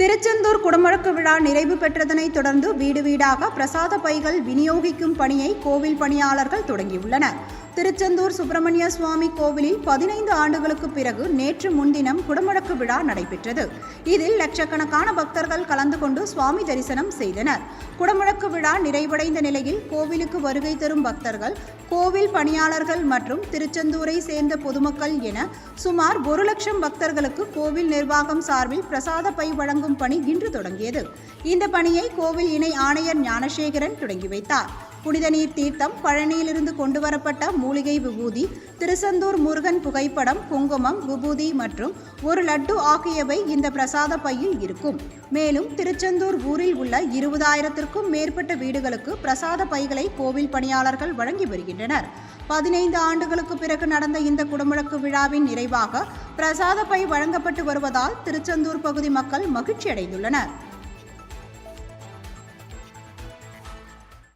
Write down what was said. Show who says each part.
Speaker 1: திருச்செந்தூர் குடமுழக்கு விழா நிறைவு பெற்றதனை தொடர்ந்து வீடு வீடாக பிரசாத பைகள் விநியோகிக்கும் பணியை கோவில் பணியாளர்கள் தொடங்கியுள்ளனர். திருச்செந்தூர் சுப்பிரமணிய சுவாமி கோவிலில் 15 ஆண்டுகளுக்கு பிறகு நேற்று முன்தினம் குடமுழக்கு விழா நடைபெற்றது. இதில் லட்சக்கணக்கான பக்தர்கள் கலந்து கொண்டு சுவாமி தரிசனம் செய்தனர். குடமுழக்கு விழா நிறைவடைந்த நிலையில் கோவிலுக்கு வருகை தரும் பக்தர்கள், கோவில் பணியாளர்கள் மற்றும் திருச்செந்தூரை சேர்ந்த பொதுமக்கள் என சுமார் 1 லட்சம் பக்தர்களுக்கு கோவில் நிர்வாகம் சார்பில் பிரசாத பை வழங்கும் பணி இன்று தொடங்கியது. இந்த பணியை கோவில் இணை ஆணையர் ஞானசேகரன் தொடங்கி வைத்தார். புனித நீர் தீர்த்தம், பழனியிலிருந்து கொண்டுவரப்பட்ட மூலிகை விபூதி, திருச்செந்தூர் முருகன் புகைப்படம், குங்குமம், விபூதி மற்றும் ஒரு லட்டு ஆகியவை இந்த பிரசாத பையில் இருக்கும். மேலும் திருச்செந்தூர் ஊரில் உள்ள 20,000க்கும் மேற்பட்ட வீடுகளுக்கு பிரசாத பைகளை கோவில் பணியாளர்கள் வழங்கி வருகின்றனர். 15 ஆண்டுகளுக்கு பிறகு நடந்த இந்த குடமுழக்கு விழாவின் நிறைவாக பிரசாத பை வழங்கப்பட்டு வருவதால் திருச்செந்தூர் பகுதி மக்கள் மகிழ்ச்சி அடைந்துள்ளனர்.